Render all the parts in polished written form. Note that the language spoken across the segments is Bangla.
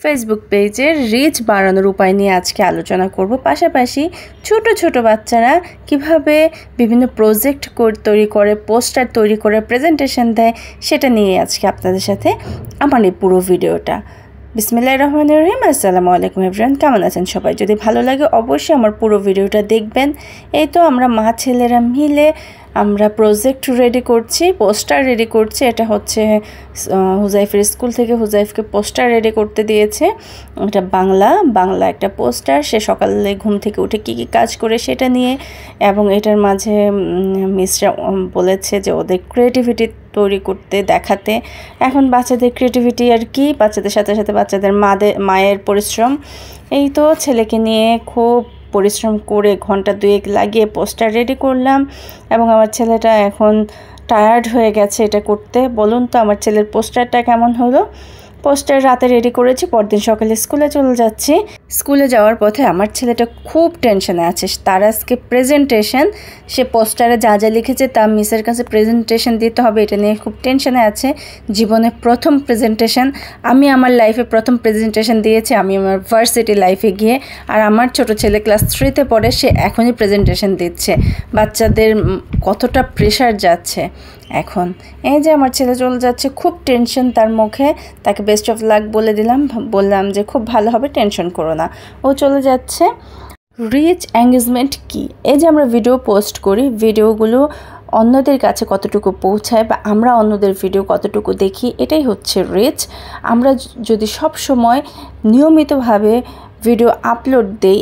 ফেসবুক পেজের রিচ বাড়ানোর উপায় নিয়ে আজকে আলোচনা করব। পাশাপাশি ছোট ছোট বাচ্চারা কিভাবে বিভিন্ন প্রজেক্ট তৈরি করে, পোস্টার তৈরি করে প্রেজেন্টেশন দেয়, সেটা নিয়ে আজকে আপনাদের সাথে আমার এই পুরো ভিডিওটা। বিসমিল্লাহির রহমানির রহিম। আসসালামু আলাইকুম এভরিওয়ান, কেমন আছেন সবাই? যদি ভালো লাগে অবশ্যই আমার পুরো ভিডিওটা দেখবেন। এই তো আমরা মা ছেলেরা মিলে আমরা প্রজেক্ট রেডি করছি, পোস্টার রেডি করছি। এটা হচ্ছে হুজাইফের স্কুল থেকে হুজাইফকে পোস্টার রেডি করতে দিয়েছে। এটা বাংলা একটা পোস্টার। সে সকালে ঘুম থেকে উঠে কী কী কাজ করে সেটা নিয়ে, এবং এটার মাঝে মিসরা বলেছে যে ওদের ক্রিয়েটিভিটি তৈরি করতে দেখাতে। এখন বাচ্চাদের ক্রিয়েটিভিটি আর কি, বাচ্চাদের সাথে সাথে বাচ্চাদের মায়ের পরিশ্রম। এই তো ছেলেকে নিয়ে খুব পরিশ্রম করে ঘন্টা দুয়েক লাগিয়ে পোস্টার রেডি করলাম, এবং আমার ছেলেটা এখন টায়ার্ড হয়ে গেছে এটা করতে। বলুন তো আমার ছেলের পোস্টারটা কেমন হলো? পোস্টার রাতে রেডি করেছি, পরদিন সকালে স্কুলে চলে যাচ্ছি। স্কুলে যাওয়ার পথে আমার ছেলেটা খুব টেনশনে আছে। তার আজকে প্রেজেন্টেশন, সে পোস্টারে যা যা লিখেছে তা মিসের কাছে প্রেজেন্টেশন দিতে হবে, এটা নিয়ে খুব টেনশনে আছে। জীবনে প্রথম প্রেজেন্টেশন, আমি আমার লাইফে প্রথম প্রেজেন্টেশন দিয়েছি আমি আমার ভার্সিটি লাইফে গিয়ে। আর আমার ছোট ছেলে ক্লাস 3-তে পড়ে, সে এখনই প্রেজেন্টেশন দিচ্ছে। বাচ্চাদের কতটা প্রেশার যাচ্ছে এখন। এই যে আমার ছেলে চলে যাচ্ছে, খুব টেনশন তার মুখে। তাকে বেস্ট অফ লাক বললাম যে খুব ভালো হবে, টেনশন করো না। ও চলে যাচ্ছে। রিচ এঙ্গেজমেন্ট কি? এই যে আমরা ভিডিও পোস্ট করি, ভিডিওগুলো অন্যদের কাছে কতটুকু পৌঁছায় বা আমরা অন্যদের ভিডিও কতটুকু দেখি, এটাই হচ্ছে রিচ। আমরা যদি সব সময় নিয়মিতভাবে ভিডিও আপলোড দেই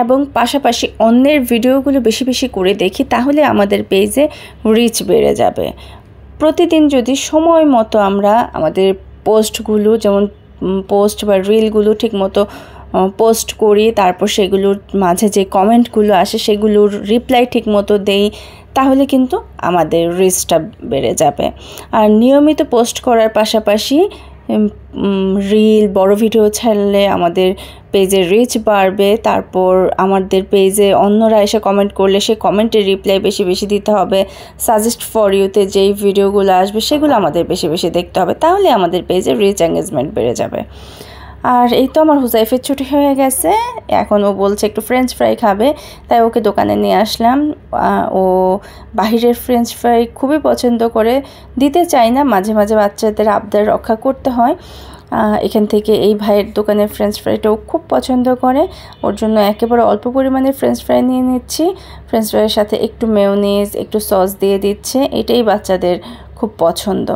এবং পাশাপাশি অন্যের ভিডিওগুলো বেশি বেশি করে দেখি, তাহলে আমাদের পেজে রিচ বেড়ে যাবে। প্রতিদিন যদি সময় মতো আমরা আমাদের পোস্টগুলো, যেমন পোস্ট বা রিলগুলো ঠিক মতো পোস্ট করি, তারপর সেগুলোর মাঝে যে কমেন্টগুলো আসে সেগুলোর রিপ্লাই ঠিক মতো দেই, তাহলে কিন্তু আমাদের রিচটা বেড়ে যাবে। আর নিয়মিত পোস্ট করার পাশাপাশি রিল, বড় ভিডিও ছাড়লে আমাদের পেজের রিচ বাড়বে। তারপর আমাদের পেজে অন্যরা এসে কমেন্ট করলে সেই কমেন্টের রিপ্লাই বেশি বেশি দিতে হবে। সাজেস্ট ফর ইউতে যেই ভিডিওগুলো আসবে সেগুলো আমাদের বেশি বেশি দেখতে হবে, তাহলে আমাদের পেজে রিচ এঙ্গেজমেন্ট বেড়ে যাবে। আর এই তো আমার হুজাইফের ছুটি হয়ে গেছে, এখন ও বলছে একটু ফ্রেঞ্চ ফ্রাই খাবে, তাই ওকে দোকানে নিয়ে আসলাম। ও বাহিরের ফ্রেঞ্চ ফ্রাই খুবই পছন্দ করে, দিতে চাই না, মাঝে মাঝে বাচ্চাদের আবদার রক্ষা করতে হয়। এখান থেকে এই ভাইয়ের দোকানের ফ্রেঞ্চ ফ্রাইটাও খুব পছন্দ করে, ওর জন্য একেবারে অল্প পরিমাণে ফ্রেঞ্চ ফ্রাই নিয়ে নিচ্ছি। ফ্রেঞ্চ ফ্রাইয়ের সাথে একটু মেয়োনিজ, একটু সস দিয়ে দিচ্ছে, এটাই বাচ্চাদের খুব পছন্দ।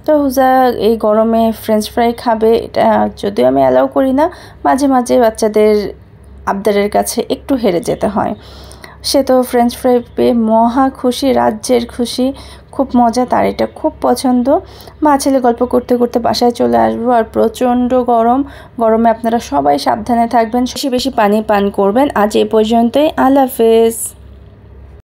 তো হুজা এই গরমে ফ্রেঞ্চ ফ্রাই খাবে, এটা যদিও আমি অ্যালাউ করি না, মাঝে মাঝে বাচ্চাদের আবদারের কাছে একটু হেরে যেতে হয়। সে তো ফ্রেঞ্চ ফ্রাই পেয়ে মহা খুশি, রাজ্যের খুশি, খুব মজা, তার এটা খুব পছন্দ। মা ছেলে গল্প করতে করতে বাসায় চলে আসবো। আর প্রচণ্ড গরমে আপনারা সবাই সাবধানে থাকবেন, বেশি বেশি পানি পান করবেন। আজ এই পর্যন্তই, আল্লাহ হাফেজ।